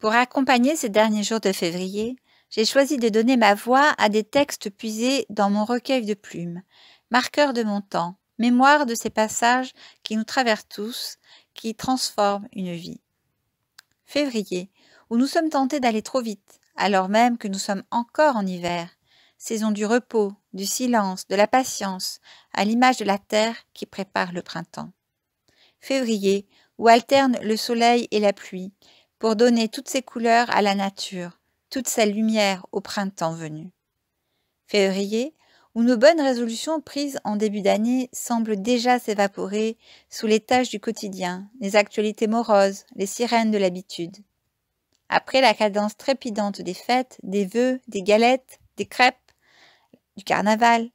Pour accompagner ces derniers jours de février, j'ai choisi de donner ma voix à des textes puisés dans mon recueil de plumes, marqueurs de mon temps, mémoire de ces passages qui nous traversent tous, qui transforment une vie. Février, où nous sommes tentés d'aller trop vite, alors même que nous sommes encore en hiver, saison du repos, du silence, de la patience, à l'image de la terre qui prépare le printemps. Février, où alternent le soleil et la pluie, pour donner toutes ses couleurs à la nature, toute sa lumière au printemps venu. Février, où nos bonnes résolutions prises en début d'année semblent déjà s'évaporer sous les tâches du quotidien, les actualités moroses, les sirènes de l'habitude. Après la cadence trépidante des fêtes, des vœux, des galettes, des crêpes, du carnaval,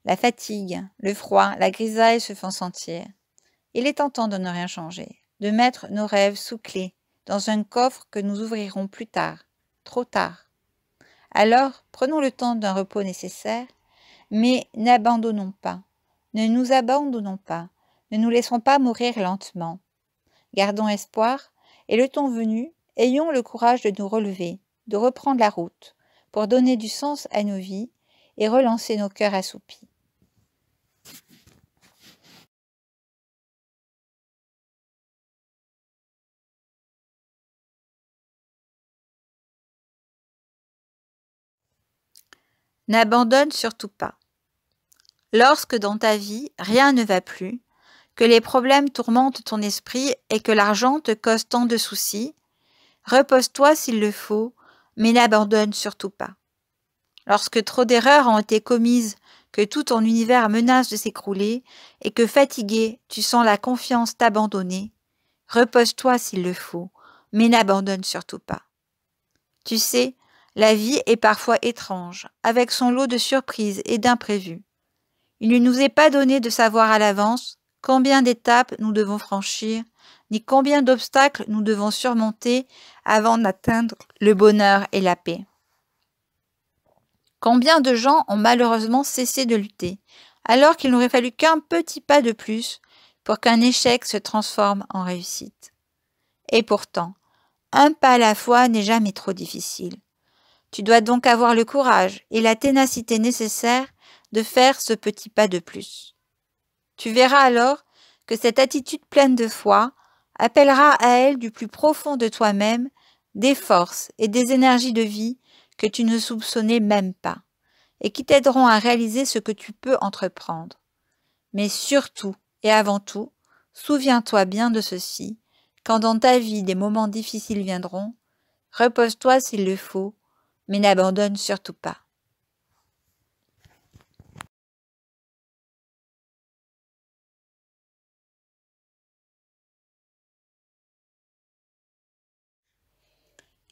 la fatigue, le froid, la grisaille se font sentir. Il est tentant de ne rien changer, de mettre nos rêves sous clé, dans un coffre que nous ouvrirons plus tard, trop tard. Alors, prenons le temps d'un repos nécessaire, mais n'abandonnons pas, ne nous abandonnons pas, ne nous laissons pas mourir lentement. Gardons espoir, et le temps venu, ayons le courage de nous relever, de reprendre la route, pour donner du sens à nos vies et relancer nos cœurs assoupis. N'abandonne surtout pas. Lorsque dans ta vie, rien ne va plus, que les problèmes tourmentent ton esprit et que l'argent te cause tant de soucis, repose-toi s'il le faut, mais n'abandonne surtout pas. Lorsque trop d'erreurs ont été commises, que tout ton univers menace de s'écrouler et que fatigué, tu sens la confiance t'abandonner, repose-toi s'il le faut, mais n'abandonne surtout pas. Tu sais, la vie est parfois étrange, avec son lot de surprises et d'imprévus. Il ne nous est pas donné de savoir à l'avance combien d'étapes nous devons franchir, ni combien d'obstacles nous devons surmonter avant d'atteindre le bonheur et la paix. Combien de gens ont malheureusement cessé de lutter, alors qu'il n'aurait fallu qu'un petit pas de plus pour qu'un échec se transforme en réussite. Et pourtant, un pas à la fois n'est jamais trop difficile. Tu dois donc avoir le courage et la ténacité nécessaires de faire ce petit pas de plus. Tu verras alors que cette attitude pleine de foi appellera à elle du plus profond de toi-même des forces et des énergies de vie que tu ne soupçonnais même pas, et qui t'aideront à réaliser ce que tu peux entreprendre. Mais surtout et avant tout, souviens-toi bien de ceci, quand dans ta vie des moments difficiles viendront, repose-toi s'il le faut, mais n'abandonne surtout pas.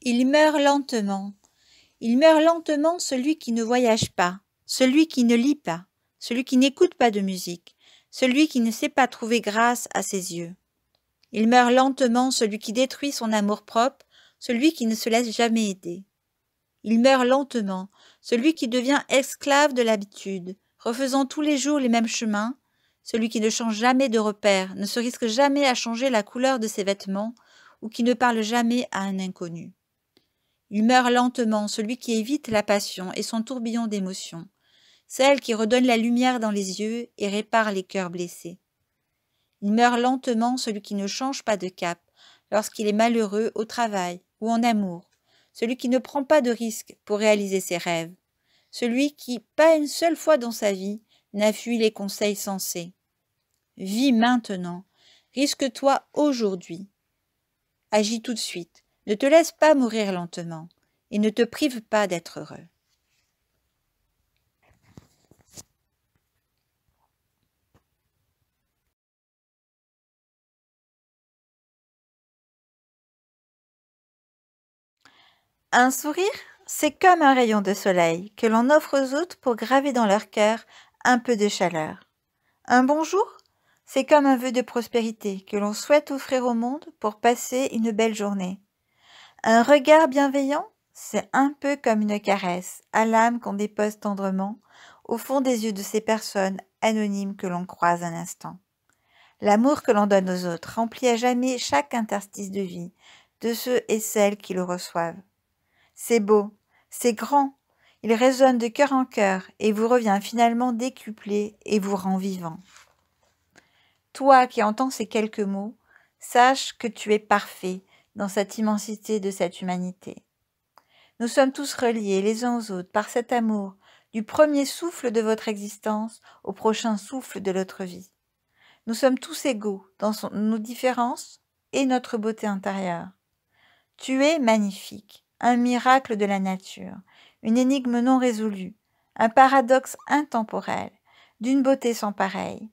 Il meurt lentement. Il meurt lentement celui qui ne voyage pas, celui qui ne lit pas, celui qui n'écoute pas de musique, celui qui ne sait pas trouver grâce à ses yeux. Il meurt lentement celui qui détruit son amour-propre, celui qui ne se laisse jamais aider. Il meurt lentement celui qui devient esclave de l'habitude, refaisant tous les jours les mêmes chemins, celui qui ne change jamais de repère, ne se risque jamais à changer la couleur de ses vêtements ou qui ne parle jamais à un inconnu. Il meurt lentement celui qui évite la passion et son tourbillon d'émotions, celle qui redonne la lumière dans les yeux et répare les cœurs blessés. Il meurt lentement celui qui ne change pas de cap lorsqu'il est malheureux au travail ou en amour, celui qui ne prend pas de risques pour réaliser ses rêves, celui qui, pas une seule fois dans sa vie, n'a fui les conseils sensés. Vis maintenant, risque-toi aujourd'hui. Agis tout de suite. Ne te laisse pas mourir lentement et ne te prive pas d'être heureux. Un sourire, c'est comme un rayon de soleil que l'on offre aux autres pour graver dans leur cœur un peu de chaleur. Un bonjour, c'est comme un vœu de prospérité que l'on souhaite offrir au monde pour passer une belle journée. Un regard bienveillant, c'est un peu comme une caresse à l'âme qu'on dépose tendrement au fond des yeux de ces personnes anonymes que l'on croise un instant. L'amour que l'on donne aux autres remplit à jamais chaque interstice de vie, de ceux et celles qui le reçoivent. C'est beau, c'est grand, il résonne de cœur en cœur et vous revient finalement décuplé et vous rend vivant. Toi qui entends ces quelques mots, sache que tu es parfait dans cette immensité de cette humanité. Nous sommes tous reliés les uns aux autres par cet amour, du premier souffle de votre existence au prochain souffle de notre vie. Nous sommes tous égaux dans nos différences et notre beauté intérieure. Tu es magnifique, un miracle de la nature, une énigme non résolue, un paradoxe intemporel, d'une beauté sans pareille.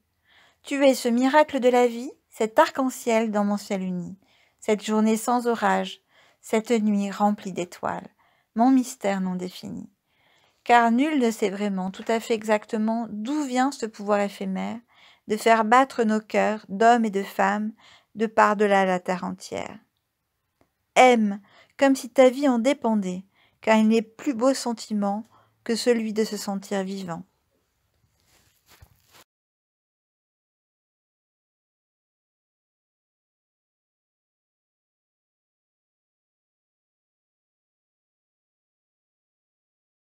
Tu es ce miracle de la vie, cet arc-en-ciel dans mon ciel uni, cette journée sans orage, cette nuit remplie d'étoiles, mon mystère non défini. Car nul ne sait vraiment tout à fait exactement d'où vient ce pouvoir éphémère de faire battre nos cœurs d'hommes et de femmes de par-delà la terre entière. Aime comme si ta vie en dépendait, car il n'est plus beau sentiment que celui de se sentir vivant.